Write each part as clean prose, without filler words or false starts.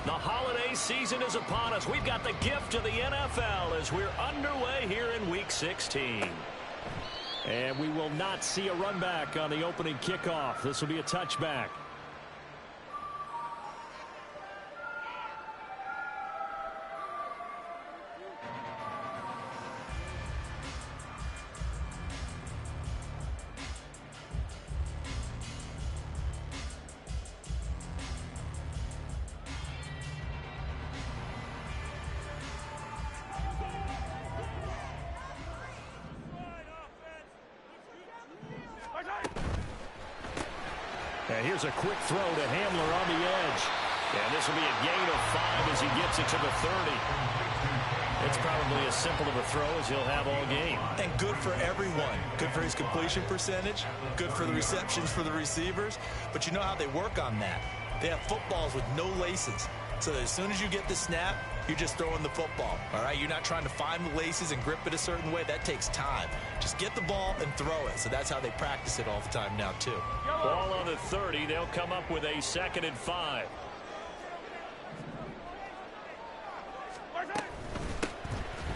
The holiday season is upon us. We've got the gift of the NFL as we're underway here in Week 16. And we will not see a run back on the opening kickoff. This will be a touchback. And here's a quick throw to Hamler on the edge. And this will be a gain of 5 as he gets it to the 30. It's probably as simple of a throw as he'll have all game. And good for everyone. Good for his completion percentage. Good for the receptions for the receivers. But you know how they work on that. They have footballs with no laces. So that as soon as you get the snap, you're just throwing the football. All right? You're not trying to find the laces and grip it a certain way. That takes time. Just get the ball and throw it. So that's how they practice it all the time now, too. Ball on the 30. They'll come up with a 2nd and 5.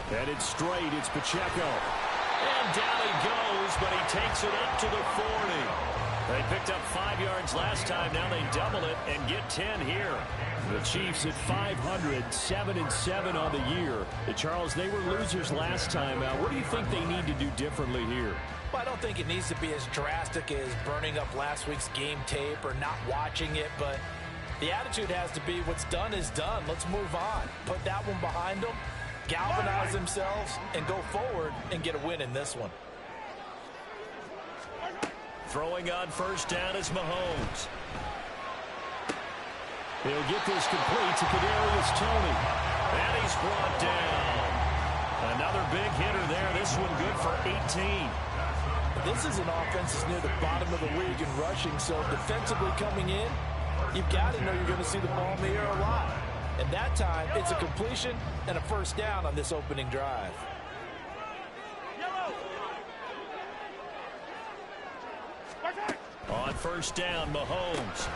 Headed straight. It's Pacheco. And down he goes, but he takes it up to the 40. They picked up 5 yards last time. Now they double it and get 10 here. The Chiefs at 500, 7-7 on the year. Charles, they were losers last time. What do you think they need to do differently here? Well, I don't think it needs to be as drastic as burning up last week's game tape or not watching it, but the attitude has to be what's done is done. Let's move on. Put that one behind them, galvanize themselves, and go forward and get a win in this one. Throwing on first down is Mahomes. He'll get this complete to Kadarius Toney. And he's brought down. Another big hitter there. This one good for 18. This is an offense that's near the bottom of the league in rushing, so defensively coming in, you've got to know you're going to see the ball in the air a lot. And that time, it's a completion and a first down on this opening drive. On first down, Mahomes.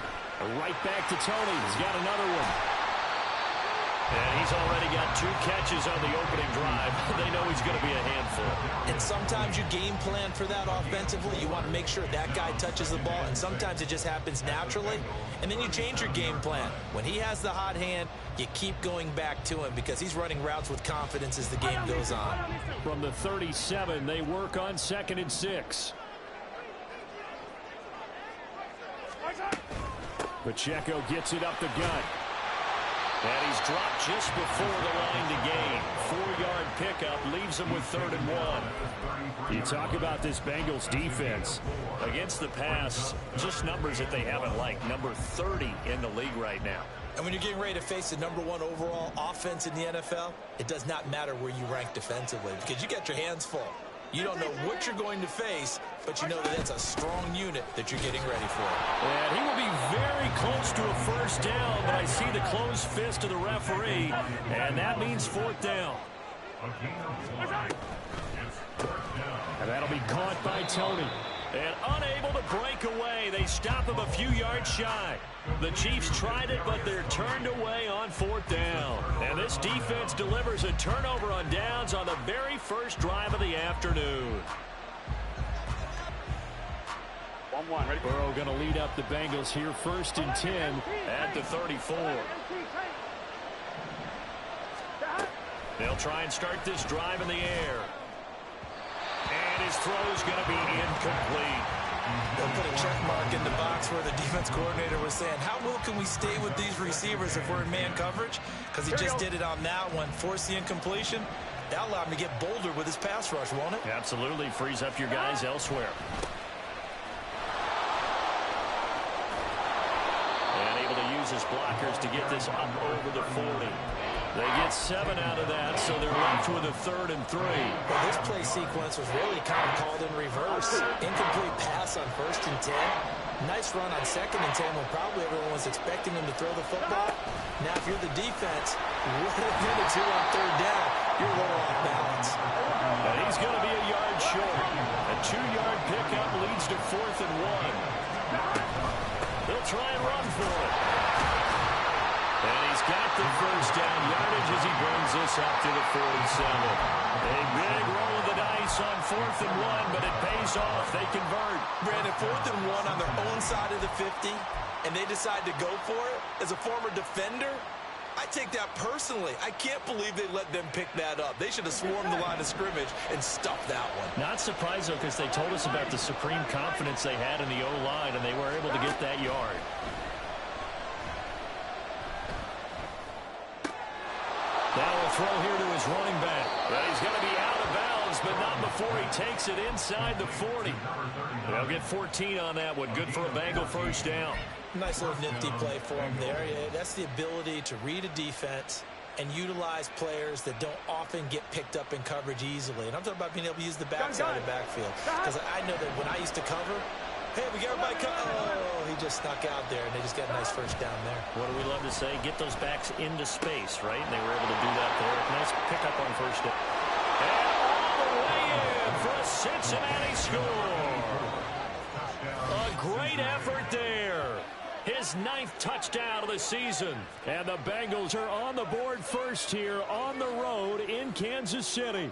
Right back to Toney. He's got another one. And he's already got 2 catches on the opening drive. They know he's going to be a handful. And sometimes you game plan for that offensively. You want to make sure that guy touches the ball, and sometimes it just happens naturally. And then you change your game plan. When he has the hot hand, you keep going back to him because he's running routes with confidence as the game goes on. From the 37, they work on 2nd and 6. Pacheco gets it up the gut. And he's dropped just before the line to gain. 4-yard pickup leaves him with 3rd and 1. You talk about this Bengals defense. Against the pass, just numbers that they haven't liked. Number 30 in the league right now. And when you're getting ready to face the #1 overall offense in the NFL, it does not matter where you rank defensively because you got your hands full. You don't know what you're going to face, but you know that it's a strong unit that you're getting ready for. And he will be very close to a first down, but I see the closed fist of the referee, and that means 4th down. And that'll be caught by Toney. And unable to break away, they stop him a few yards shy. The Chiefs tried it, but they're turned away on 4th down. And this defense delivers a turnover on downs on the very first drive of the afternoon. 1-1. Ready? Burrow going to lead up the Bengals here, 1st and 10 at the 34. They'll try and start this drive in the air. And his throw is going to be incomplete. They'll put a check mark in the box where the defense coordinator was saying, how well can we stay with these receivers if we're in man coverage? Because he just did it on that one, forced the incompletion. That'll allow him to get bolder with his pass rush, won't it? Absolutely. Frees up your guys elsewhere. And able to use his blockers to get this up over the 40. They get 7 out of that, so they're left with a 3rd and 3. Well, this play sequence was really kind of called in reverse. Incomplete pass on 1st and 10. Nice run on 2nd and 10 when probably everyone was expecting him to throw the football. Now, if you're the defense, with a minute 2 on 3rd down, you're a little off balance. And he's going to be a yard short. A 2-yard pickup leads to 4th and 1. They'll try and run for it. And he's got the first down yardage as he brings this up to the 47. A big roll of the dice on 4th and 1, but it pays off. They convert. Brandon, 4th and 1 on their own side of the 50, and they decide to go for it. As a former defender, I take that personally. I can't believe they let them pick that up. They should have swarmed the line of scrimmage and stuffed that one. Not surprised, though, because they told us about the supreme confidence they had in the O-line, and they were able to get that yard. Now a throw here to his running back. Well, he's going to be out of bounds, but not before he takes it inside the 40. They'll get 14 on that one. Good for a Bengal first down. Nice little nifty play for him there. Yeah, that's the ability to read a defense and utilize players that don't often get picked up in coverage easily. And I'm talking about being able to use the backside of the backfield. Because I know that when I used to cover, hey, we got everybody oh, he just snuck out there, and they just got a nice first down there. What do we love to say? Get those backs into space, right? And they were able to do that there. Nice pickup on first down. And all the way in for a Cincinnati score. A great effort there. His 9th touchdown of the season. And the Bengals are on the board first here on the road in Kansas City.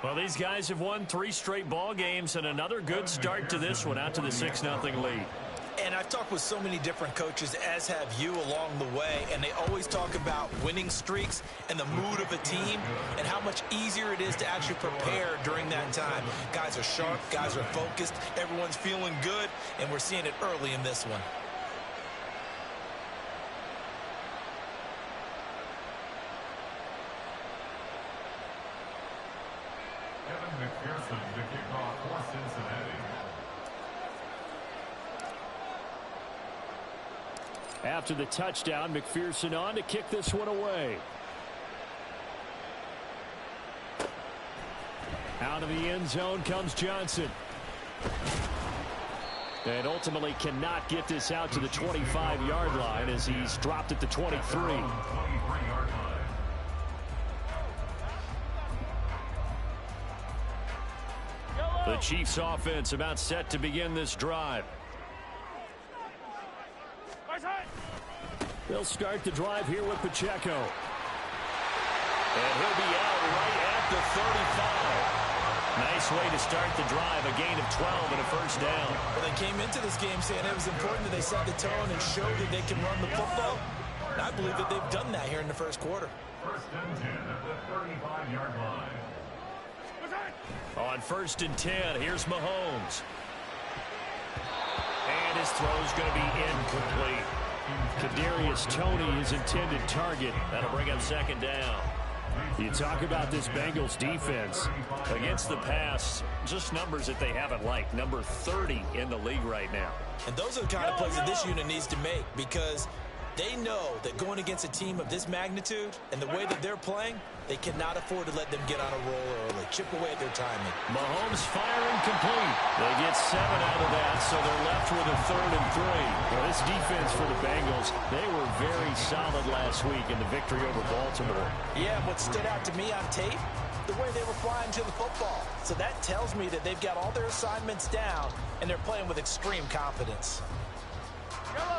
Well, these guys have won 3 straight ball games and another good start to this one out to the 6-0 lead. And I've talked with so many different coaches, as have you, along the way, and they always talk about winning streaks and the mood of a team and how much easier it is to actually prepare during that time. Guys are sharp, guys are focused, everyone's feeling good, and we're seeing it early in this one. The kickoff for Cincinnati. After the touchdown, McPherson on to kick this one away. Out of the end zone comes Johnson. And ultimately cannot get this out to the 25-yard line as he's dropped at the 23. The Chiefs offense about set to begin this drive. They'll start the drive here with Pacheco. And he'll be out right at the 35. Nice way to start the drive. A gain of 12 and a first down. Well, they came into this game saying it was important that they set the tone and show that they can run the football. And I believe that they've done that here in the first quarter. First and 10 at the 35-yard line. On first and 10, here's Mahomes. And his throw's going to be incomplete. Kadarius Toney, his intended target. That'll bring up second down. You talk about this Bengals defense. Against the pass, just numbers that they haven't liked. Number 30 in the league right now. And those are the kind of plays that this unit needs to make, because they know that going against a team of this magnitude and the way that they're playing, they cannot afford to let them get on a roll early. Chip away at their timing. Mahomes firing complete. They get 7 out of that, so they're left with a 3rd and 3. Well, this defense for the Bengals, they were very solid last week in the victory over Baltimore. Yeah, what stood out to me on tape, the way they were flying to the football. So that tells me that they've got all their assignments down, and they're playing with extreme confidence.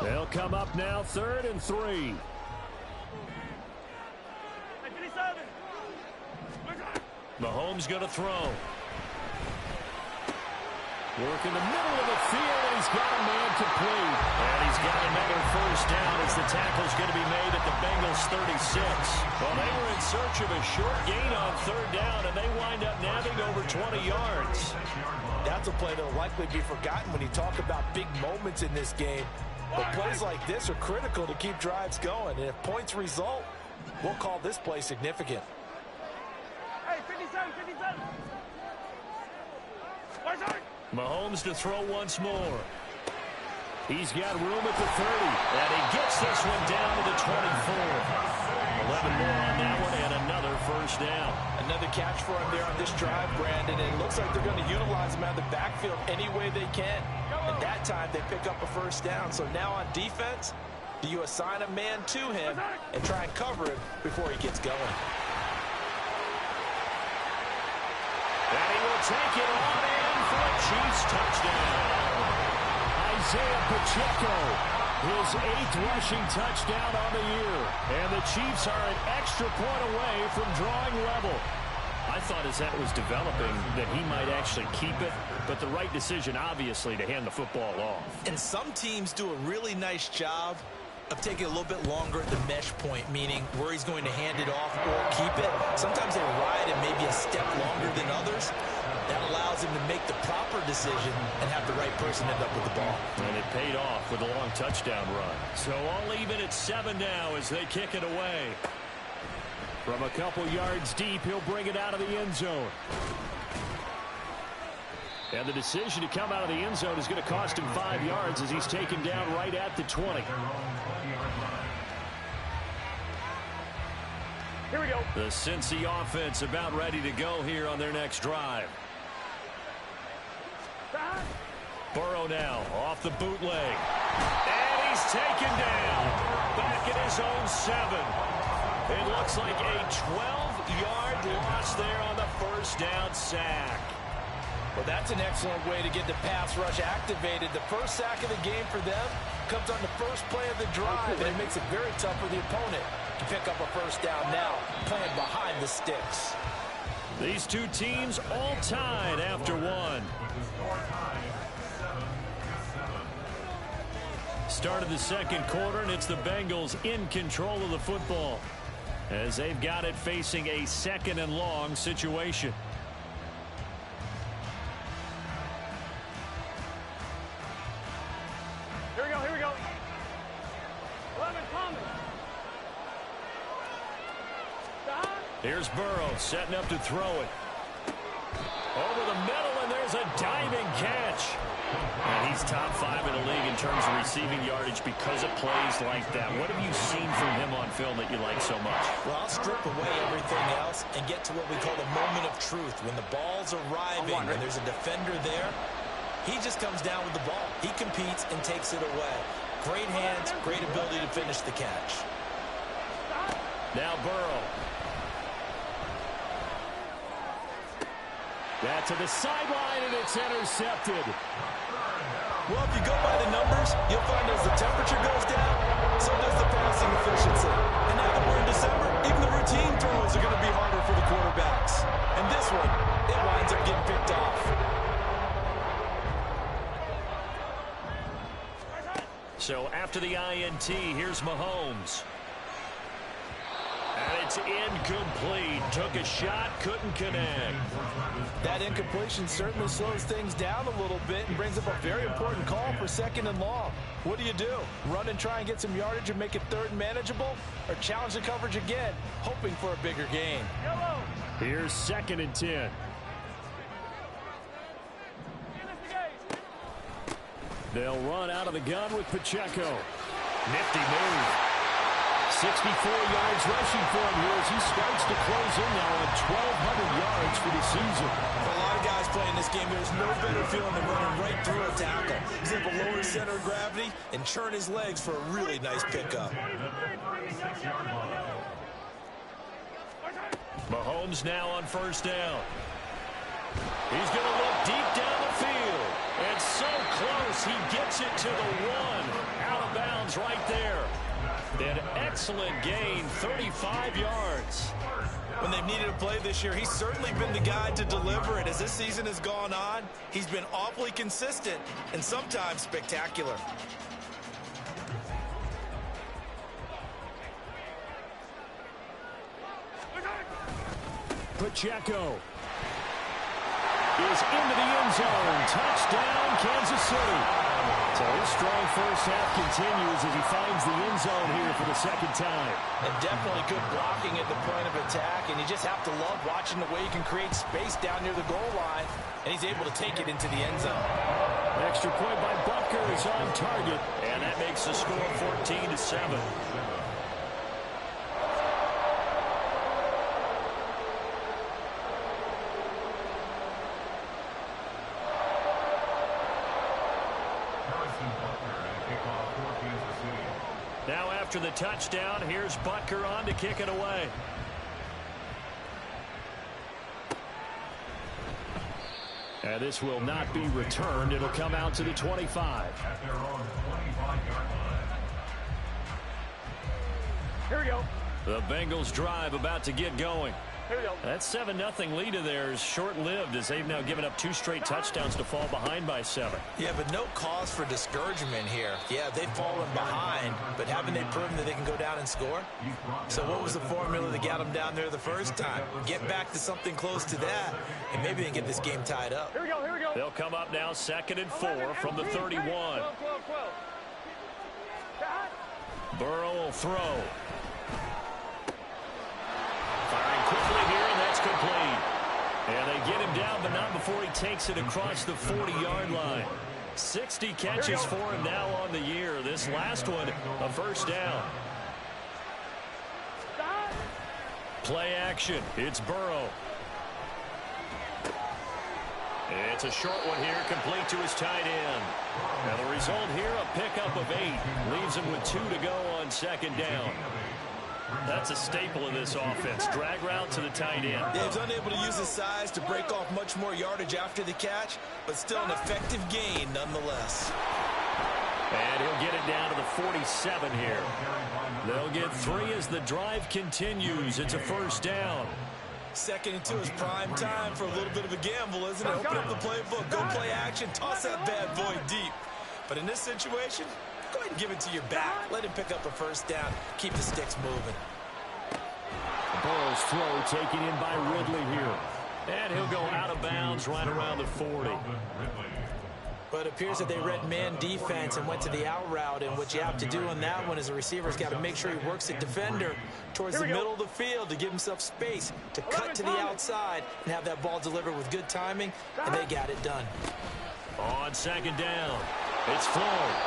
They'll come up now 3rd and 3. Mahomes going to throw. Work in the middle of the field, and he's got a man complete. And he's got another first down as the tackle's going to be made at the Bengals 36. Well, they were in search of a short gain on 3rd down, and they wind up nabbing over 20 yards. That's a play that will likely be forgotten when you talk about big moments in this game. But plays like this are critical to keep drives going. And if points result, we'll call this play significant. Hey, 57, 57. Mahomes to throw once more. He's got room at the 30. And he gets this one down to the 24. 11 more on that one and another first down. Another catch for him there on this drive, Brandon. And it looks like they're going to utilize him out of the backfield any way they can. And that time they pick up a first down. So now on defense, do you assign a man to him and try and cover him before he gets going? And he will take it on in for a Chiefs touchdown. Isaiah Pacheco His 8th rushing touchdown on the year. And the Chiefs are an extra point away from drawing level. I thought as that was developing that he might actually keep it, but the right decision, obviously, to hand the football off. And some teams do a really nice job of taking a little bit longer at the mesh point, meaning where he's going to hand it off or keep it. Sometimes they ride it maybe a step longer than others. That allows him to make the proper decision and have the right person end up with the ball. And it paid off with a long touchdown run. So all even at 7 now as they kick it away. From a couple yards deep, he'll bring it out of the end zone. And the decision to come out of the end zone is going to cost him 5 yards as he's taken down right at the 20. Here we go. The Cincy offense about ready to go here on their next drive. Burrow now off the bootleg. And he's taken down back at his own 7. It looks like a 12-yard loss there on the first down sack. Well, that's an excellent way to get the pass rush activated. The first sack of the game for them comes on the first play of the drive, and it makes it very tough for the opponent to pick up a first down now, playing behind the sticks. These two teams all tied after 1. Start of the second quarter, and it's the Bengals in control of the football as they've got it facing a 2nd and long situation. Here we go, here we go. 11 coming. Here's Burrow setting up to throw it. Over the middle, and there's a diving catch. And he's top 5 in the league in terms of receiving yardage because of plays like that. What have you seen from him on film that you like so much? Well, I'll strip away everything else and get to what we call the moment of truth. When the ball's arriving and there's a defender there, he just comes down with the ball. He competes and takes it away. Great hands, great ability to finish the catch. Now Burrow. That to the sideline, and it's intercepted. Well, if you go by the numbers, you'll find as the temperature goes down, so does the passing efficiency. And now that we're in December, even the routine throws are going to be harder for the quarterbacks. And this one, it winds up getting picked off. So after the INT, here's Mahomes. And it's incomplete. Took a shot, couldn't connect. That incompletion certainly slows things down a little bit and brings up a very important call for 2nd and long. What do? Run and try and get some yardage and make it 3rd and manageable? Or challenge the coverage again, hoping for a bigger gain? Here's 2nd and 10. They'll run out of the gun with Pacheco. Nifty move. 64 yards rushing for him here as he starts to close in now on 1,200 yards for the season. For a lot of guys playing this game, there's no better feeling than running right through a tackle. He's able to lower his center of gravity and churn his legs for a really nice pickup. Mahomes now on first down. He's going to look deep down the field. And so close, he gets it to the 1. Out of bounds right there. An excellent gain, 35 yards. When they've needed a play this year, he's certainly been the guy to deliver it. As this season has gone on, he's been awfully consistent and sometimes spectacular. Pacheco is into the end zone. Touchdown, Kansas City. So his strong first half continues as he finds the end zone here for the 2nd time. And definitely good blocking at the point of attack, and you just have to love watching the way he can create space down near the goal line, and he's able to take it into the end zone. Extra point by Butker is on target, and that makes the score 14-7. Now after the touchdown, here's Butker on to kick it away. And this will not be returned. It'll come out to the 25. At their own 25-yard line. Here we go. The Bengals drive about to get going. Here we go. That 7-0 lead of theirs short-lived as they've now given up 2 straight touchdowns to fall behind by 7. Yeah, but no cause for discouragement here. Yeah, they've fallen behind, but haven't they proven that they can go down and score? So what was the formula that got them down there the first time? Get back to something close to that, and maybe they can get this game tied up. Here we go. Here we go. They'll come up now 2nd and 4 from the 31. 12. Burrow will throw. Firing quickly here, and that's complete. And they get him down, but not before he takes it across the 40-yard line. 60 catches for him now on the year. This last one, a first down. Play action. It's Burrow. It's a short one here, complete to his tight end. Now the result here, a pickup of 8. Leaves him with 2 to go on 2nd down. That's a staple of this offense. Drag route to the tight end. Yeah, he's unable to use his size to break off much more yardage after the catch, but still an effective gain nonetheless. And he'll get it down to the 47 here. They'll get 3 as the drive continues. It's a first down. 2nd and 2 is prime time for a little bit of a gamble, isn't it? Open up the playbook, go play action, toss that bad boy deep. But in this situation, go ahead and give it to your back. Let him pick up a first down. Keep the sticks moving. Burrow's throw taken in by Ridley here. And he'll go out of bounds right around the 40. But it appears that they read man defense and went to the out route. And what you have to do on that one is the receiver's got to make sure he works the defender towards the middle of the field to give himself space to cut to the outside and have that ball delivered with good timing. And they got it done. On 2nd down, it's Floyd.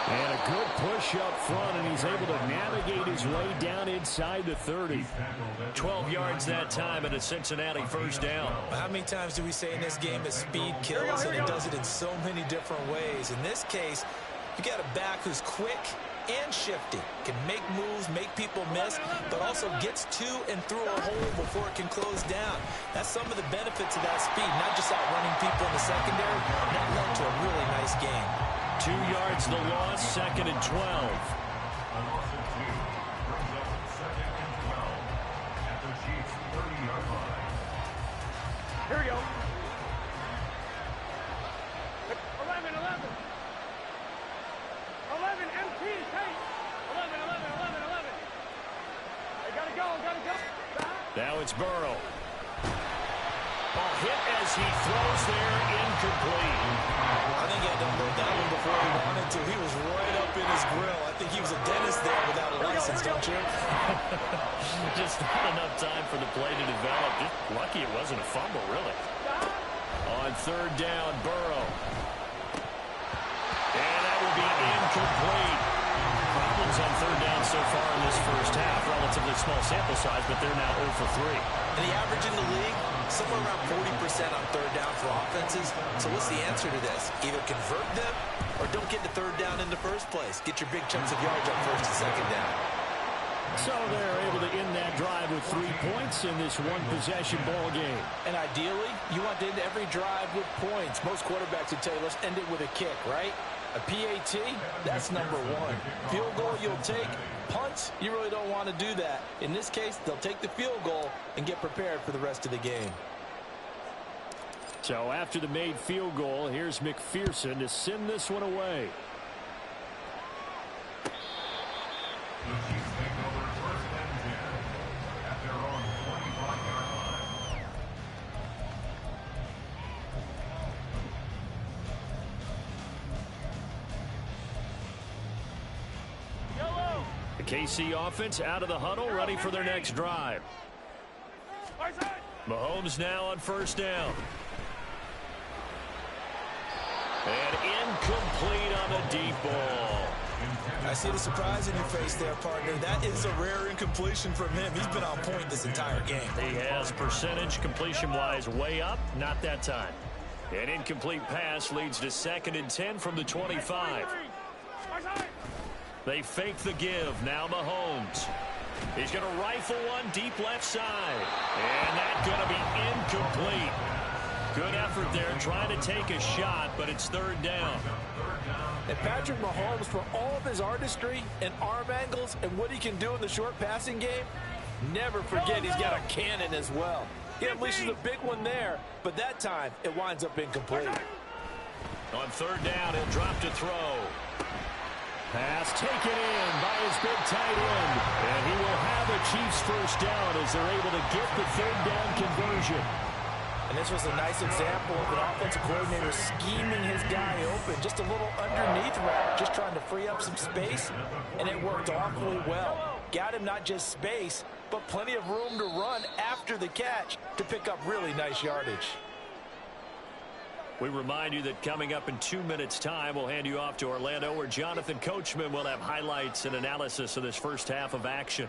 And a good push up front, and he's able to navigate his way down inside the 30. 12 yards that time, and a Cincinnati first down. How many times do we say in this game that speed kills, and it does it in so many different ways? In this case, you got a back who's quick and shifty, can make moves, make people miss, but also gets to and through a hole before it can close down. That's some of the benefits of that speed, not just outrunning people in the secondary. That led to a really nice game. 2 yards the loss, 2nd and 12. Here we go. 11. 11, MT, take. 11. I gotta go. Now it's Burrow. Ball hit as he throws there, incomplete. I think he had to load that one before he wanted to. He was right up in his grill. I think he was a dentist there without a license, don't you? Just not enough time for the play to develop. Just lucky it wasn't a fumble, really. On 3rd down, Burrow. And that will be incomplete. Problems on 3rd down so far in this first half. Relatively small sample size, but they're now 0 for 3. And the average in the league, somewhere around 40% on 3rd down for offenses. So what's the answer to this? Either convert them or don't get to 3rd down in the first place. Get your big chunks of yards on 1st and 2nd down. So they're able to end that drive with 3 points in this one-possession ball game. And ideally, you want to end every drive with points. Most quarterbacks would tell you, let's end it with a kick, right? A PAT, that's number 1. Field goal, you'll take. Punts, you really don't want to do that. In this case, they'll take the field goal and get prepared for the rest of the game. So after the made field goal, here's McPherson to send this one away. The KC offense out of the huddle, ready for their next drive. Mahomes now on 1st down. And incomplete on the deep ball. I see the surprise in your face there, partner. That is a rare incompletion from him. He's been on point this entire game. He has percentage completion-wise way up, not that time. An incomplete pass leads to 2nd and 10 from the 25. They fake the give. Now Mahomes. He's going to rifle one deep left side. And that's going to be incomplete. Good effort there trying to take a shot, but it's third down. And Patrick Mahomes, for all of his artistry and arm angles and what he can do in the short passing game, never forget he's got a cannon as well. He unleashes a big one there, but that time it winds up incomplete. On third down, he'll drop to throw. Pass taken in by his big tight end. And he will have a Chiefs first down as they're able to get the third down conversion. And this was a nice example of an offensive coordinator scheming his guy open. Just a little underneath route, just trying to free up some space, and it worked awfully well. Got him not just space, but plenty of room to run after the catch to pick up really nice yardage. We remind you that coming up in 2 minutes' time, we'll hand you off to Orlando, where Jonathan Coachman will have highlights and analysis of this first half of action.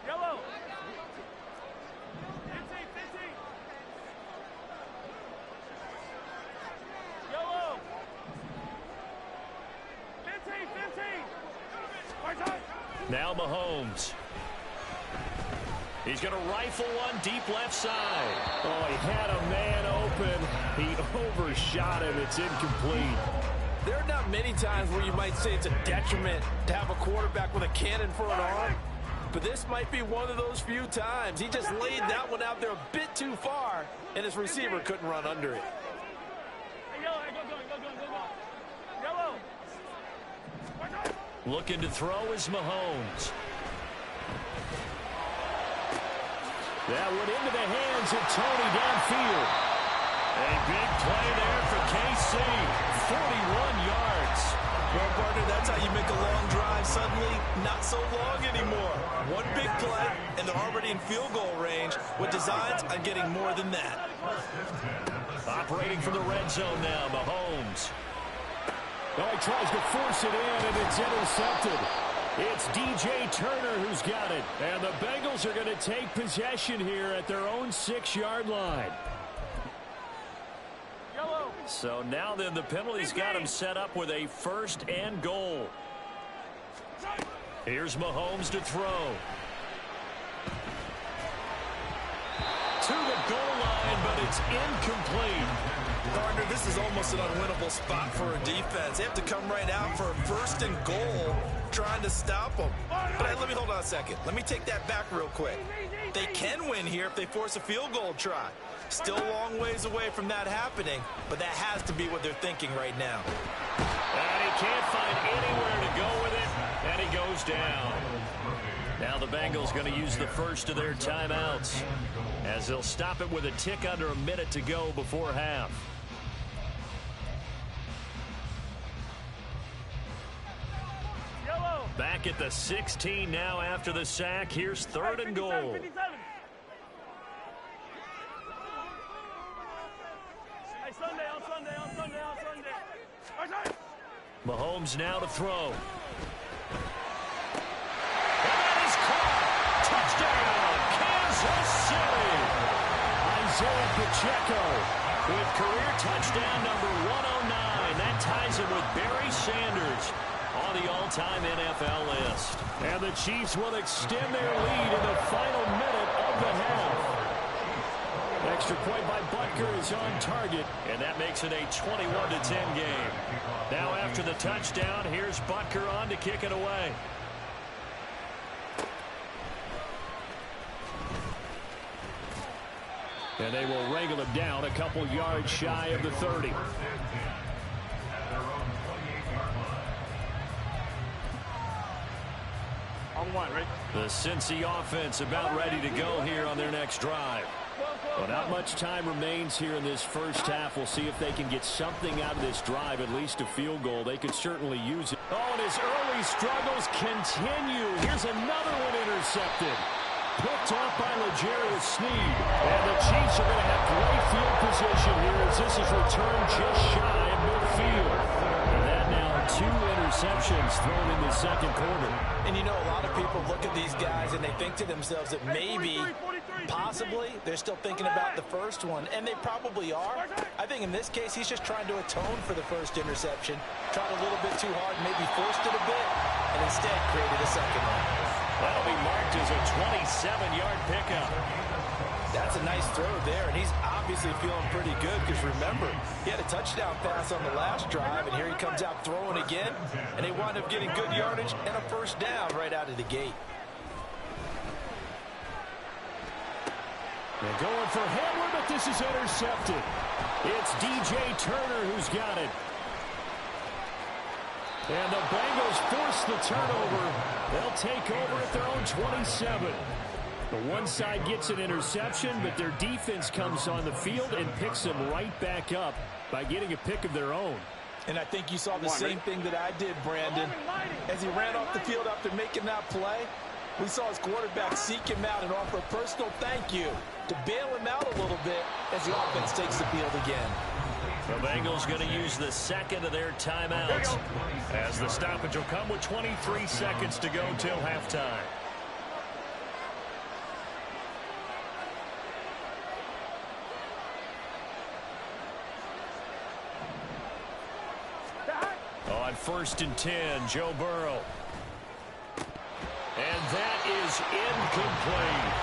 Yellow. 15. Yellow. 15. Now Mahomes. He's going to rifle one deep left side. Oh, he had a man open. He overshot him. It's incomplete. There are not many times where you might say it's a detriment to have a quarterback with a cannon for an arm, but this might be one of those few times. He just laid that one out there a bit too far, and his receiver couldn't run under it. Hey, yellow, go. Yellow. Looking to throw is Mahomes. That went into the hands of Tony downfield. A big play there for KC. 41 yards. Well, partner, that's how you make a long drive suddenly not so long anymore. One big play, and they're already in field goal range with designs on getting more than that. Operating from the red zone now, Mahomes. Oh, he tries to force it in, and it's intercepted. It's DJ Turner who's got it. And the Bengals are going to take possession here at their own 6-yard line. Yellow. So now then the penalty's got him set up with a first and goal. Here's Mahomes to throw. To the goal line, but it's incomplete. Partner, this is almost an unwinnable spot for a defense. They have to come right out for a first and goal, trying to stop them. But let me hold on a second. Let me take that back real quick. They can win here if they force a field goal try. Still a long ways away from that happening, but that has to be what they're thinking right now. And he can't find anywhere to go with it, and he goes down. Now the Bengals going to use the first of their timeouts, as they'll stop it with a tick under a minute to go before half. Yellow. Back at the 16 now after the sack. Here's third and goal. 57. Hey, Sunday. Mahomes now to throw. And that is caught. Touchdown, Kansas City. Isaiah Pacheco With career touchdown number 109. That ties him with Barry Sanders on the all-time NFL list. And the Chiefs will extend their lead in the final minute of the half. Extra point by Butker is on target. And that makes it a 21-10 game. Now after the touchdown, here's Butker on to kick it away. And they will wrangle him down a couple yards shy of the 30. On one, right? The Cincy offense about ready to go here on their next drive. Well, not much time remains here in this first half. We'll see if they can get something out of this drive, at least a field goal. They could certainly use it. Oh, and his early struggles continue. Here's another one intercepted. Picked off by L'Jarius Sneed. And the Chiefs are going to have great field position here as this is returned just shy of midfield. And that now 2 interceptions thrown in the second quarter. And you know, a lot of people look at these guys and they think to themselves that maybe, possibly, they're still thinking about the first one. And they probably are. I think in this case, he's just trying to atone for the first interception. Tried a little bit too hard, maybe forced it a bit, and instead created a second one. That'll be marked as a 27-yard pickup. That's a nice throw there, and he's obviously feeling pretty good because, remember, he had a touchdown pass on the last drive, and here he comes out throwing again, and they wound up getting good yardage and a first down right out of the gate. They're going for Hamler, but this is intercepted. It's DJ Turner who's got it. And the Bengals force the turnover. They'll take over at their own 27. The one side gets an interception, but their defense comes on the field and picks them right back up by getting a pick of their own. And I think you saw the same thing that I did, Brandon. As he ran off the field after making that play, we saw his quarterback seek him out and offer a personal thank you to bail him out a little bit as the offense takes the field again. The Bengals going to use the second of their timeouts as the stoppage will come with 23 seconds to go till halftime. On 1st and 10, Joe Burrow. And that is incomplete.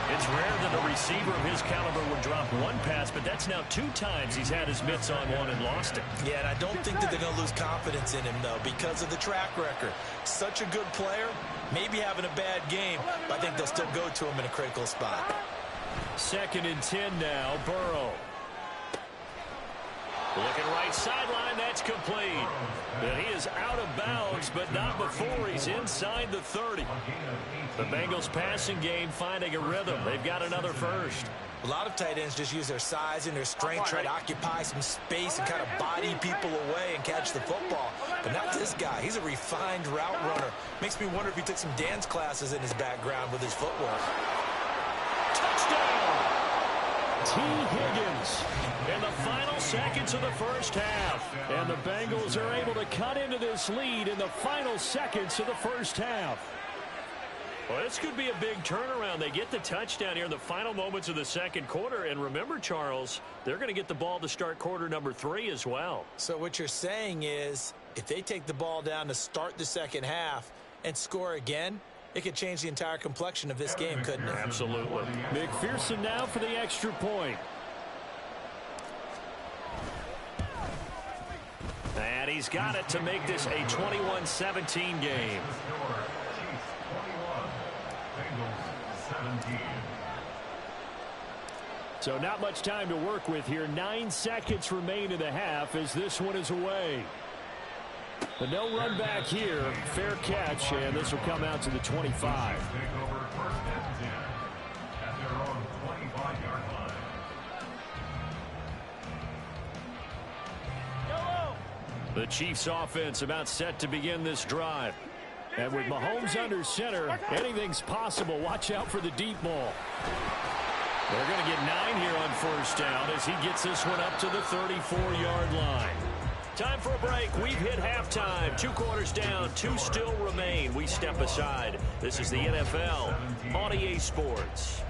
It's rare that a receiver of his caliber would drop one pass, but that's now 2 times he's had his mitts on one and lost it. Yeah, and I don't think that they're going to lose confidence in him, though, because of the track record. Such a good player, maybe having a bad game, but I think they'll still go to him in a critical spot. 2nd and 10 now, Burrow. Looking right sideline, that's complete. And he is out of bounds, but not before he's inside the 30. The Bengals passing game finding a rhythm. They've got another first. A lot of tight ends just use their size and their strength, try to occupy some space and kind of body people away and catch the football. But not this guy. He's a refined route runner. Makes me wonder if he took some dance classes in his background with his footwork. Touchdown! T. Higgins in the final seconds of the first half. And the Bengals are able to cut into this lead in the final seconds of the first half. Well, this could be a big turnaround. They get the touchdown here in the final moments of the second quarter. And remember, Charles, they're going to get the ball to start quarter number 3 as well. So what you're saying is if they take the ball down to start the second half and score again, it could change the entire complexion of this game, couldn't it? Absolutely. McPherson now for the extra point. And he's got it to make this a 21-17 game. So not much time to work with here. 9 seconds remain in the half as this one is away. But no run back here. Fair catch, and this will come out to the 25. The Chiefs offense about set to begin this drive. And with Mahomes under center, anything's possible. Watch out for the deep ball. They're going to get 9 here on first down as he gets this one up to the 34-yard line. Time for a break. We've hit halftime. 2 quarters down. 2 still remain. We step aside. This is the NFL on EA Sports.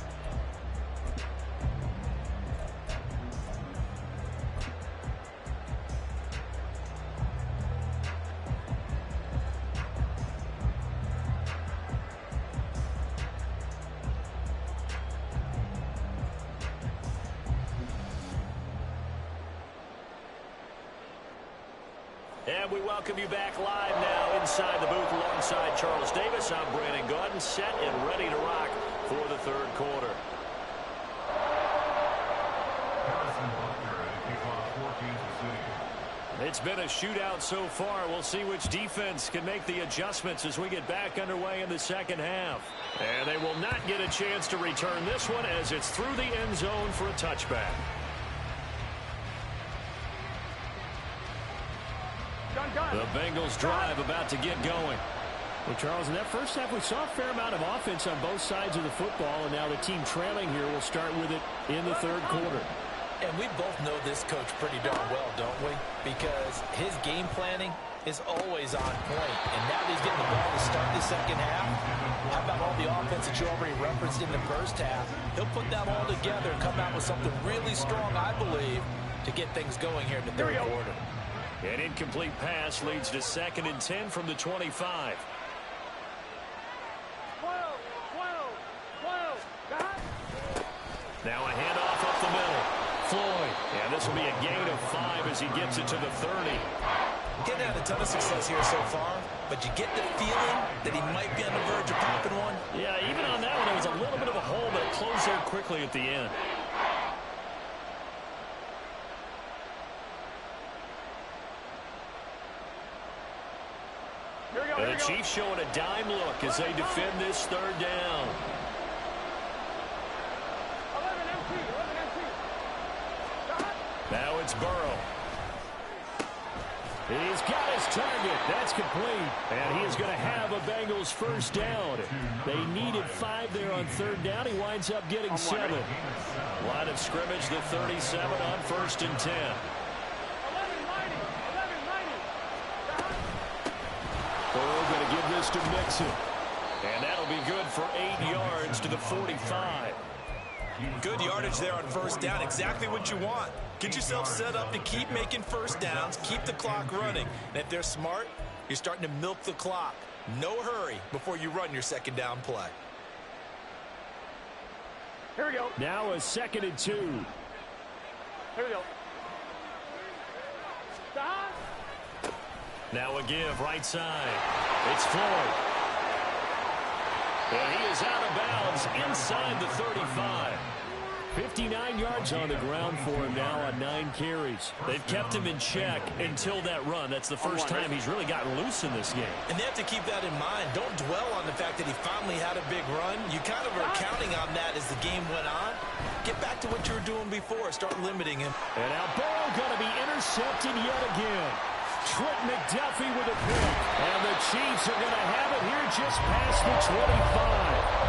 And we welcome you back live now inside the booth alongside Charles Davis. I'm Brandon Gaudin, set and ready to rock for the third quarter. It's been a shootout so far. We'll see which defense can make the adjustments as we get back underway in the second half. And they will not get a chance to return this one as it's through the end zone for a touchback. The Bengals drive about to get going. Well, Charles, in that first half, we saw a fair amount of offense on both sides of the football, and now the team trailing here will start with it in the third quarter. And we both know this coach pretty darn well, don't we? Because his game planning is always on point. And now that he's getting the ball to start the second half, how about all the offense that you already referenced in the first half? He'll put that all together and come out with something really strong, I believe, to get things going here in the third quarter. An incomplete pass leads to 2nd and 10 from the 25. Now a handoff up the middle. Floyd. And this will be a gain of 5 as he gets it to the 30. Getting had a ton of success here so far, but you get the feeling that he might be on the verge of popping one. Yeah, even on that one, it was a little bit of a hole, but it closed there quickly at the end. And the Chiefs showing a dime look as they defend this third down. 11 MT. Now it's Burrow. He's got his target. That's complete. And he is going to have a Bengals first down. They needed 5 there on third down. He winds up getting 7. Line of scrimmage, the 37 on 1st and 10. 11-90. Burrow going to give this to Mixon. And that'll be good for 8 yards to the 45. Good yardage there on first down. Exactly what you want. Get yourself set up to keep making first downs, keep the clock running. And if they're smart, you're starting to milk the clock. No hurry before you run your second down play. Here we go. Now a 2nd and 2. Here we go. Stop. Now a give right side. It's Floyd. And he is out of bounds inside the 35. 59 yards on the ground for him now on 9 carries. They've kept him in check until that run. That's the first time he's really gotten loose in this game. And they have to keep that in mind. Don't dwell on the fact that he finally had a big run. You kind of are counting on that as the game went on. Get back to what you were doing before. Start limiting him. And now Burrow going to be intercepted yet again. Trent McDuffie with a pick. And the Chiefs are going to have it here just past the 25.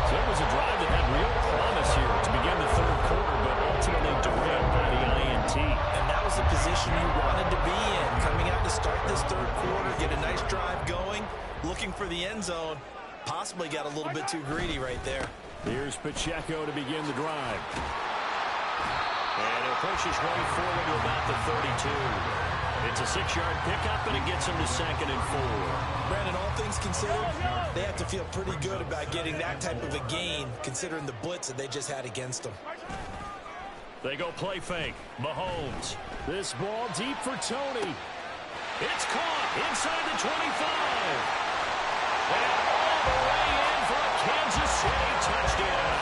So it was a drive that had real promise here to begin the third quarter, but ultimately derailed by the INT. And that was the position you wanted to be in. Coming out to start this third quarter, get a nice drive going, looking for the end zone. Possibly got a little bit too greedy right there. Here's Pacheco to begin the drive. And it pushes right forward to about the 32. It's a 6-yard pickup, and it gets him to 2nd and 4. Brandon, all things considered, they have to feel pretty good about getting that type of a gain, considering the blitz that they just had against them. They go play fake. Mahomes. This ball deep for Tony. It's caught inside the 25. And all the way in for a Kansas City touchdown.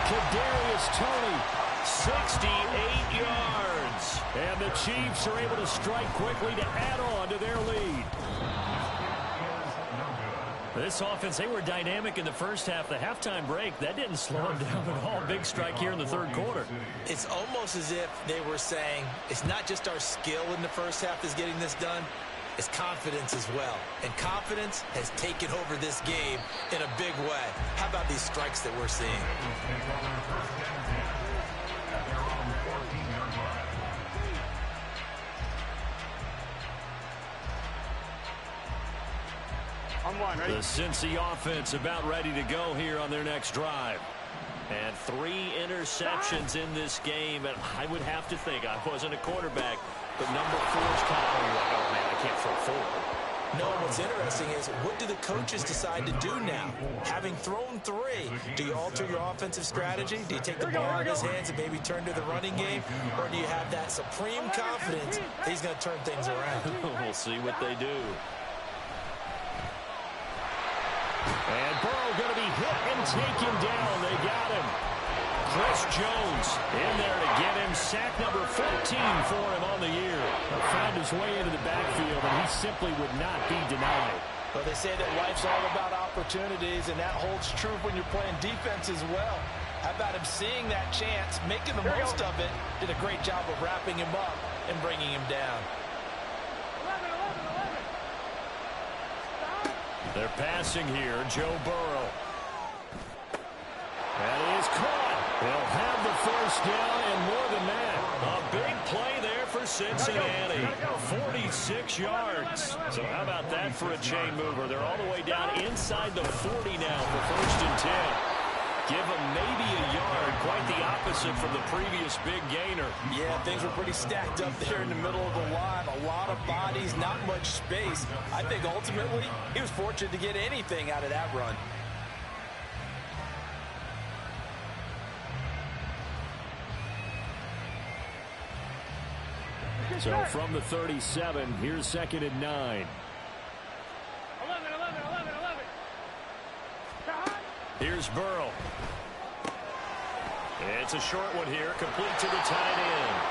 Kadarius Toney, 68 yards. And the Chiefs are able to strike quickly to add on to their lead. This offense, they were dynamic in the first half. The halftime break, that didn't slow them down at all. Big strike here in the third quarter. It's almost as if they were saying, it's not just our skill in the first half that's getting this done, it's confidence as well. And confidence has taken over this game in a big way. How about these strikes that we're seeing? The Cincy offense about ready to go here on their next drive. And 3 interceptions in this game. And I would have to think, I wasn't a quarterback, but number 4's kind of like, oh man, I can't throw 4. No, what's interesting is, what do the coaches decide to do now? Having thrown 3, do you alter your offensive strategy? Do you take the ball out of his hands and maybe turn to the running game? Or do you have that supreme confidence that he's going to turn things around? We'll see what they do. And Burrow going to be hit and taken down. They got him. Chris Jones in there to get him. Sack number 14 for him on the year. Found his way into the backfield, and he simply would not be denied. Well, they say that life's all about opportunities, and that holds true when you're playing defense as well. How about him seeing that chance, making the most of it, did a great job of wrapping him up and bringing him down. 11. They're passing here, Joe Burrow. That is caught. They'll have the first down and more than that. A big play there for Cincinnati. 46 yards. So how about that for a chain mover? They're all the way down inside the 40 now for 1st and 10. Give them maybe a yard. Quite the opposite from the previous big gainer. Yeah, things were pretty stacked up there in the middle of the line. A lot of bodies, not much space. I think ultimately he was fortunate to get anything out of that run. So from the 37, here's 2nd and 9. 11, 11, 11, 11. Here's Burrow. It's a short one here, complete to the tight end.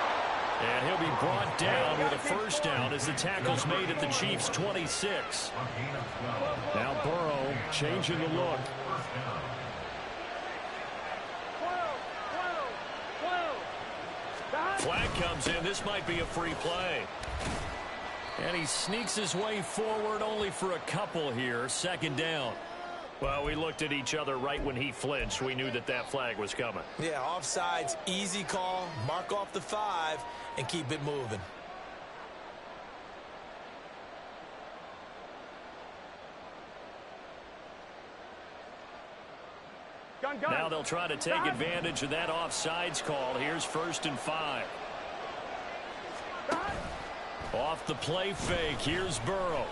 And he'll be brought down with a first down as the tackle's made at the Chiefs' 26. Now Burrow changing the look. 12. Flag comes in. This might be a free play. And he sneaks his way forward only for a couple here. 2nd down. Well, we looked at each other right when he flinched. We knew that that flag was coming. Yeah, offsides, easy call. Mark off the 5 and keep it moving. Gun. Now they'll try to take advantage of that offsides call. Here's 1st and 5. Off the play fake. Here's Burrow.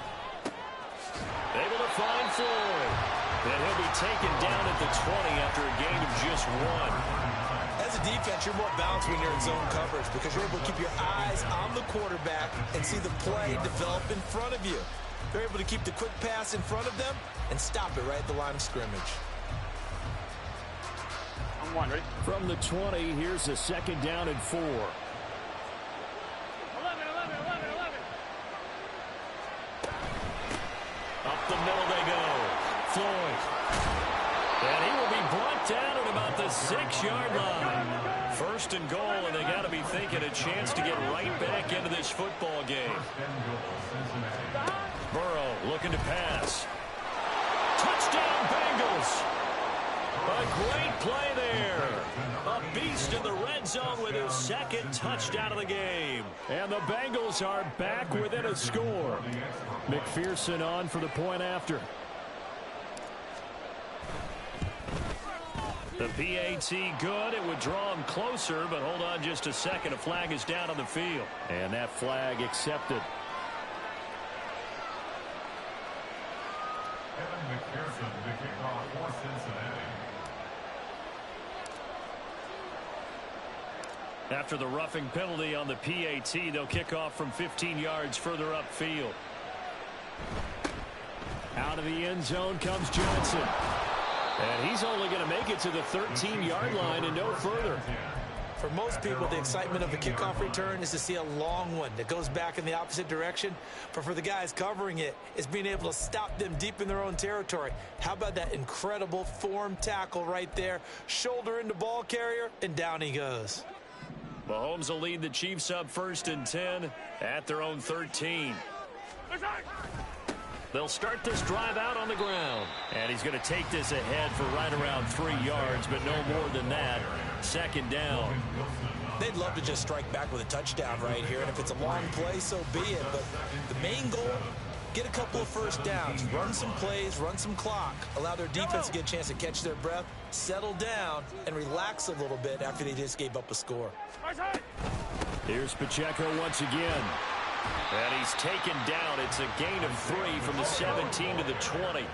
Able to find Floyd. And he'll be taken down at the 20 after a gain of just 1. As a defense, you're more balanced when you're in zone coverage because you're able to keep your eyes on the quarterback and see the play develop in front of you. They're able to keep the quick pass in front of them and stop it right at the line of scrimmage. I'm 1, ready? From the 20, here's a 2nd down and 4. 11, 11, 11, 11. Up the middle they go. Floyd. And he will be brought down at about the 6-yard line. 1st and goal, and they got to be thinking a chance to get right back into this football game. Burrow looking to pass. Touchdown, Bengals. A great play there. A beast in the red zone with his 2nd touchdown of the game. And the Bengals are back within a score. McPherson on for the point after. The PAT good. It would draw him closer, but hold on just a second. A flag is down on the field. And that flag accepted. Kevin McPherson, the kickoff for Cincinnati. After the roughing penalty on the PAT, they'll kick off from 15 yards further upfield. Out of the end zone comes Johnson. And he's only going to make it to the 13-yard line and no further. For most people, the excitement of a kickoff return is to see a long one that goes back in the opposite direction. But for the guys covering it, it's being able to stop them deep in their own territory. How about that incredible form tackle right there? Shoulder into ball carrier, and down he goes. Mahomes will lead the Chiefs up 1st and 10 at their own 13. They'll start this drive out on the ground. And he's going to take this ahead for right around 3 yards, but no more than that. 2nd down. They'd love to just strike back with a touchdown right here, and if it's a long play, so be it. But the main goal, get a couple of first downs, run some plays, run some clock, allow their defense to get a chance to catch their breath, settle down, and relax a little bit after they just gave up a score. Here's Pacheco once again. And he's taken down. It's a gain of 3 from the 17 to the 20.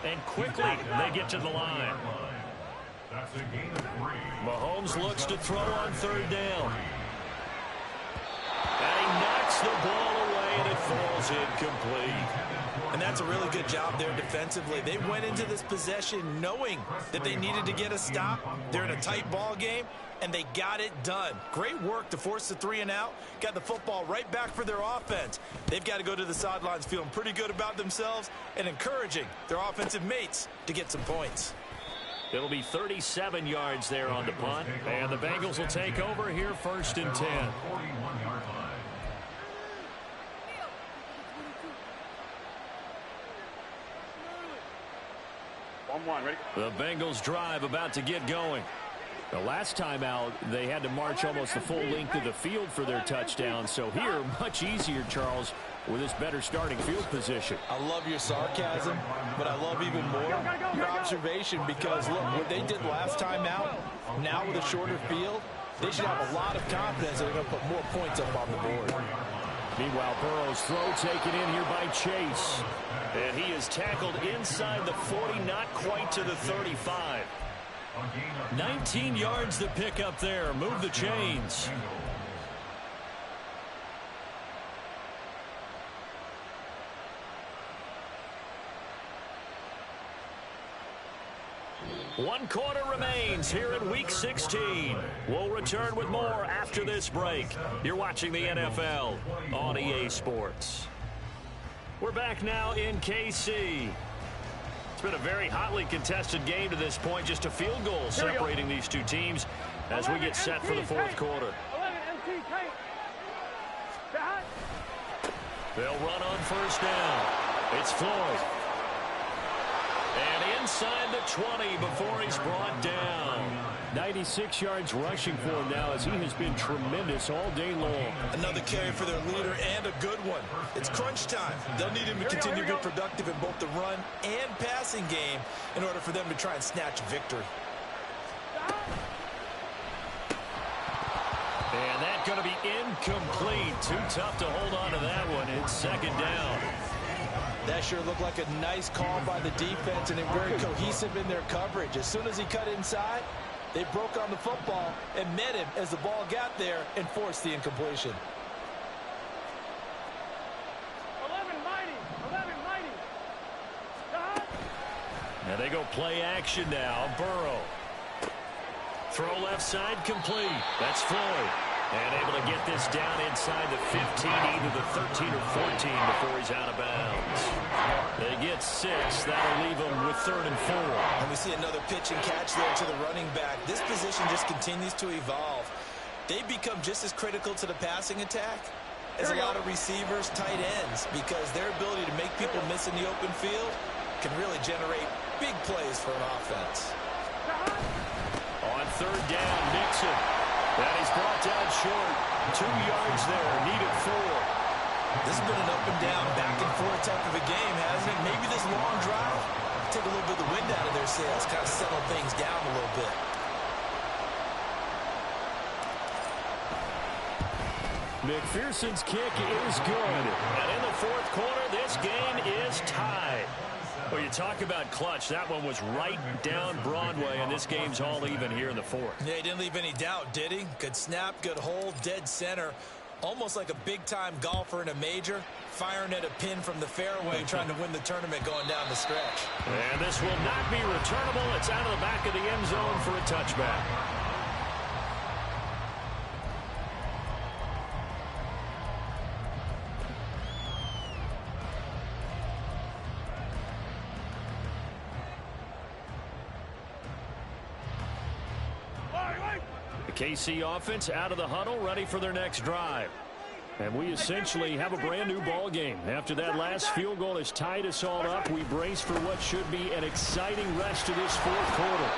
And quickly, they get to the line. That's a gain of 3. Mahomes looks to throw on 3rd down. And he knocks the ball away, and it falls incomplete. And that's a really good job there defensively. They went into this possession knowing that they needed to get a stop. They're in a tight ball game, and they got it done. Great work to force the 3 and out. Got the football right back for their offense. They've got to go to the sidelines feeling pretty good about themselves and encouraging their offensive mates to get some points. It'll be 37 yards there on the punt. And the Bengals will take over here 1st and 10. 41-yard line. 1-1, ready? The Bengals drive about to get going. The last time out, they had to march almost the full length of the field for their touchdown. So here, much easier, Charles, with this better starting field position. I love your sarcasm, but I love even more your observation because, look, what they did last time out, now with a shorter field, they should have a lot of confidence that they're going to put more points up on the board. Meanwhile, Burrow's throw taken in here by Chase. And he is tackled inside the 40, not quite to the 35. 19 yards to pick up there. Move the chains. 1 quarter remains here in Week 16. We'll return with more after this break. You're watching the NFL on EA Sports. We're back now in KC. It's been a very hotly contested game to this point. Just a field goal separating these two teams as we get set for the fourth quarter. They'll run on first down. It's Floyd. And inside the 20 before he's brought down. 96 yards rushing for him now as he has been tremendous all day long. Another carry for their leader and a good one. It's crunch time. They'll need him to continue to be productive in both the run and passing game in order for them to try and snatch victory. And that's going to be incomplete. Too tough to hold on to that one. It's second down. That sure looked like a nice call by the defense, and they're very cohesive in their coverage. As soon as he cut inside, they broke on the football and met him as the ball got there and forced the incompletion. 11 mighty. And they go play action now. Burrow. Throw left side complete. That's Floyd. And able to get this down inside the 15, either the 13 or 14 before he's out of bounds. They get 6. That'll leave them with 3rd and 4. And we see another pitch and catch there to the running back. This position just continues to evolve. They become just as critical to the passing attack as a lot of receivers, tight ends, because their ability to make people miss in the open field can really generate big plays for an offense. On 3rd down, Nixon. And he's brought down short. 2 yards there, needed 4. This has been an up and down, back and forth type of a game, hasn't it? Maybe this long drive take a little bit of the wind out of their sails, kind of settle things down a little bit. McPherson's kick is good. And in the fourth quarter, this game is tied. Well, you talk about clutch. That one was right down Broadway, and this game's all even here in the fourth. Yeah, he didn't leave any doubt, did he? Good snap, good hold, dead center. Almost like a big-time golfer in a major, firing at a pin from the fairway, trying to win the tournament going down the stretch. And this will not be returnable. It's out of the back of the end zone for a touchback. KC offense out of the huddle, ready for their next drive. And we essentially have a brand new ball game. After that last field goal has tied us all up, we brace for what should be an exciting rest of this fourth quarter.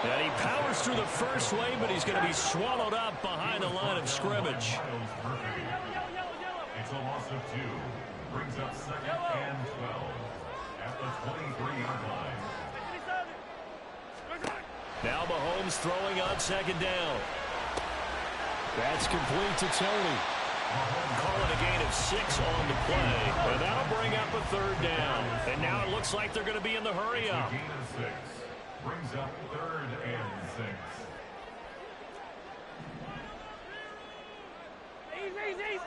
And he powers through the first wave, but he's going to be swallowed up behind the line of scrimmage. It's a loss of 2. Brings up 2nd and 12 at the 23-yard line. Now Mahomes throwing on 2nd down. That's complete to Tony. Calling a gain of 6 on the play. And that'll bring up a 3rd down. And now it looks like they're going to be in the hurry up. Gain of 6. Brings up 3rd and 6.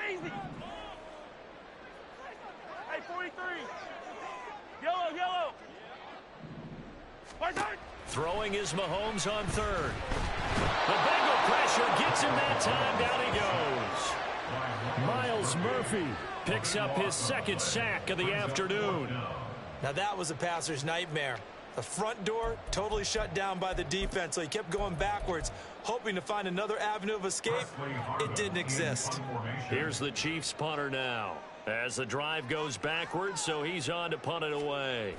Easy. Hey, 43. Yellow. Throwing is Mahomes on 3rd. The Bengal pressure gets him that time. Down he goes. Miles Murphy Picks up his 2nd sack of the afternoon. Now that was a passer's nightmare. The front door totally shut down by the defense, so he kept going backwards, hoping to find another avenue of escape. It didn't exist. Here's the Chiefs punter now as the drive goes backwards, so he's on to punt it away.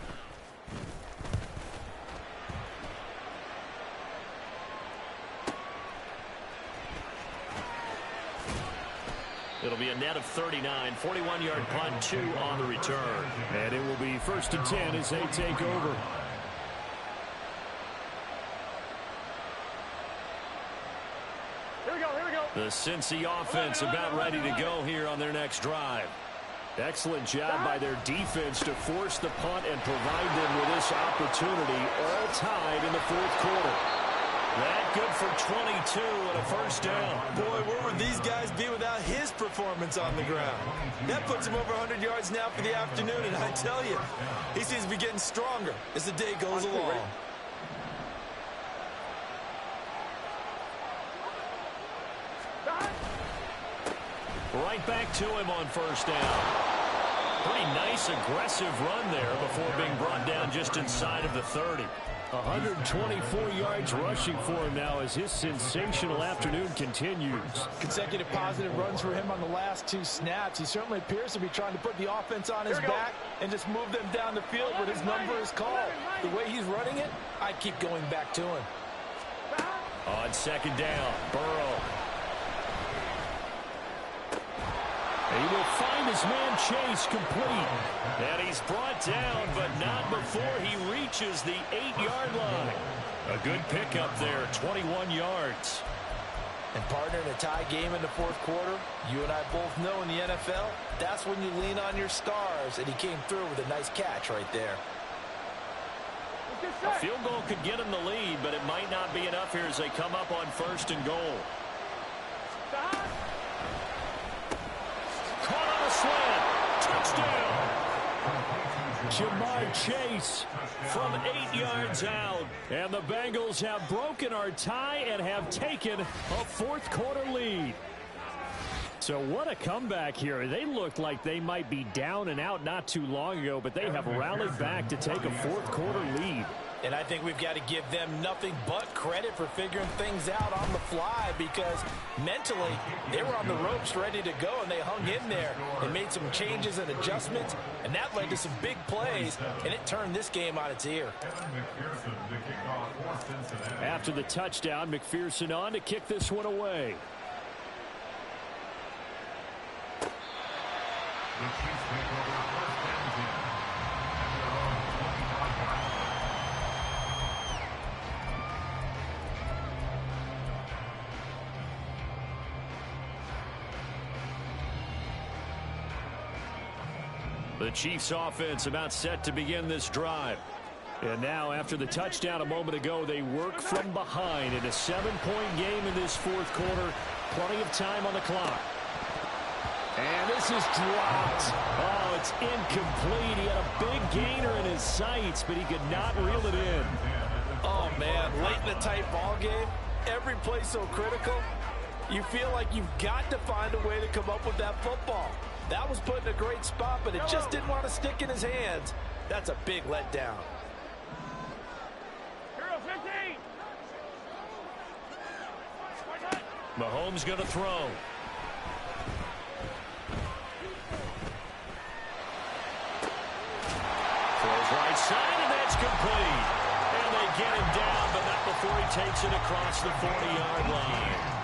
It'll be a net of 39, 41-yard punt, 2 on the return. And it will be 1st and 10 as they take over. Here we go. The Cincy offense about ready to go here on their next drive. Excellent job by their defense to force the punt and provide them with this opportunity, all tied in the fourth quarter. That good for 22 and a 1st down. Boy, where would these guys be without his performance on the ground? That puts him over 100 yards now for the afternoon, and I tell you, he seems to be getting stronger as the day goes along. Right back to him on first down. Pretty nice, aggressive run there before being brought down just inside of the 30. 124 yards rushing for him now as his sensational afternoon continues. Consecutive positive runs for him on the last 2 snaps. He certainly appears to be trying to put the offense on his back and just move them down the field when his number is called. The way he's running it, I keep going back to him. On second down, Burrow. He will find his man Chase complete. And he's brought down, but not before he reaches the 8-yard line. A good pickup there, 21 yards. And partner, in a tie game in the fourth quarter, you and I both know in the NFL, that's when you lean on your stars, and he came through with a nice catch right there. A field goal could get him the lead, but it might not be enough here as they come up on first and goal. Caught on a slant. Touchdown. Jamar Chase from 8 yards out. And the Bengals have broken our tie and have taken a fourth quarter lead. So what a comeback here. They looked like they might be down and out not too long ago, but they have rallied back to take a fourth quarter lead. And I think we've got to give them nothing but credit for figuring things out on the fly, because mentally they were on the ropes ready to go, and they hung in there and made some changes and adjustments, and that led to some big plays, and it turned this game on its ear. After the touchdown, McPherson on to kick this one away. The Chiefs take over first and 10. The Chiefs offense about set to begin this drive. And now after the touchdown a moment ago, they work from behind in a 7-point game in this fourth quarter. Plenty of time on the clock. And this is dropped. Oh, it's incomplete. He had a big gainer in his sights, but he could not reel it in. Oh, man, late in the tight ball game, every play so critical, you feel like you've got to find a way to come up with that football. That was put in a great spot, but it just didn't want to stick in his hands. That's a big letdown. Mahomes going to throw. Throws right side, and that's complete. And they get him down, but not before he takes it across the 40-yard line.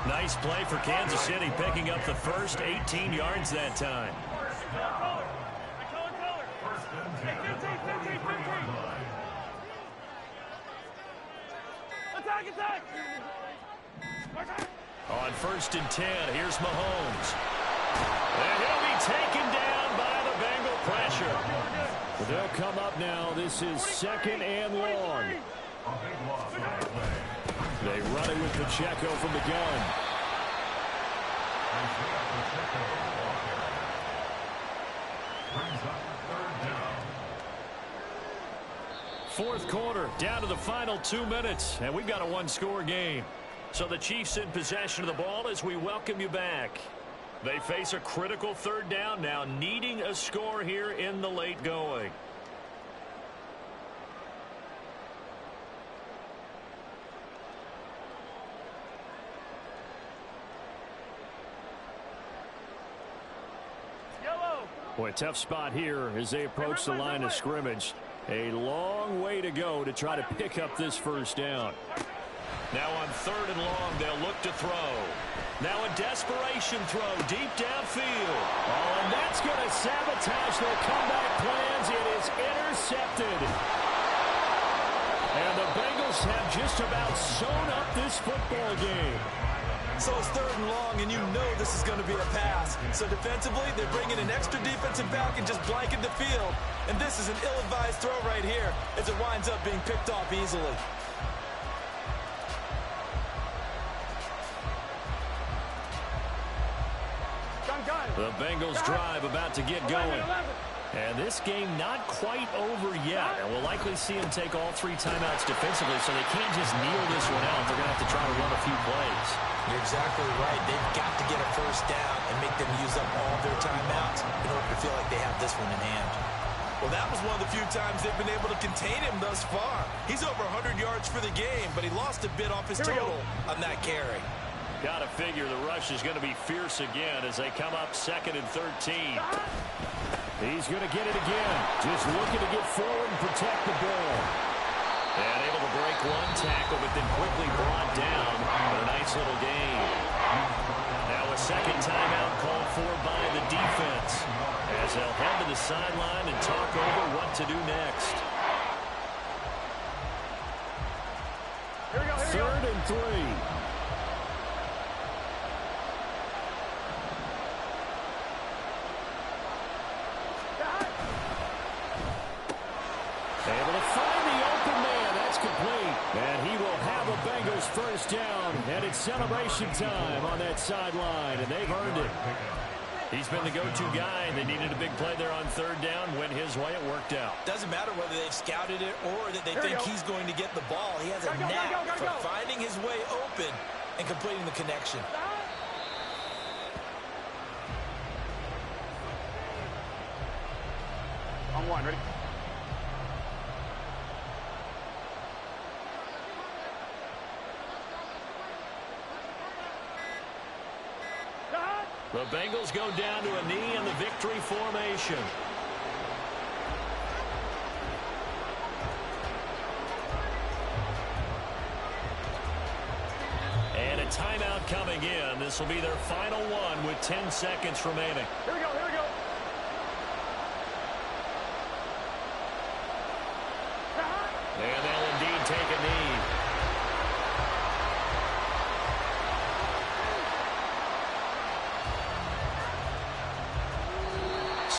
Nice play for Kansas City, picking up the first 18 yards that time. On first and 10, here's Mahomes. And he'll be taken down by the Bengal pressure. Well, they'll come up now. This is second and long. They run it with Pacheco from the gun. Fourth quarter, down to the final 2 minutes, and we've got a one-score game. So the Chiefs in possession of the ball as we welcome you back. They face a critical third down now, needing a score here in the late going. Boy, tough spot here as they approach the line of scrimmage. A long way to go to try to pick up this first down. Now on third and long, they'll look to throw. Now a desperation throw deep downfield. Oh, and that's going to sabotage their comeback plans. It is intercepted. And the Bengals have just about sewn up this football game. So it's third and long, and you know this is going to be a pass. So defensively, they're bringing an extra defensive back and just blanket the field. And this is an ill-advised throw right here as it winds up being picked off easily. The Bengals drive about to get going. And this game not quite over yet. And we'll likely see them take all 3 timeouts defensively, so they can't just kneel this one out. They're going to have to try to run a few plays. You're exactly right. They've got to get a first down and make them use up all their timeouts in order to feel like they have this one in hand. Well, that was one of the few times they've been able to contain him thus far. He's over 100 yards for the game, but he lost a bit off his total on that carry. Got to figure the rush is going to be fierce again as they come up 2nd and 13. He's going to get it again. Just looking to get forward and protect the ball. And able to break one tackle, but then quickly brought down. A nice little gain. Now a second timeout called for by the defense, as they'll head to the sideline and talk over what to do next. Here we go, here we go. 3rd and 3. Able to find the open man. That's complete. And he will have a Bengals first down. And it's celebration time on that sideline. And they've earned it. He's been the go-to guy. They needed a big play there on 3rd down. Went his way. It worked out. Doesn't matter whether they've scouted it or that they think he's going to get the ball. He has a knack for finding his way open and completing the connection. On one, ready? The Bengals go down to a knee in the victory formation. And a timeout coming in. This will be their final one with 10 seconds remaining. Here we go, here we go. And they'll indeed take a knee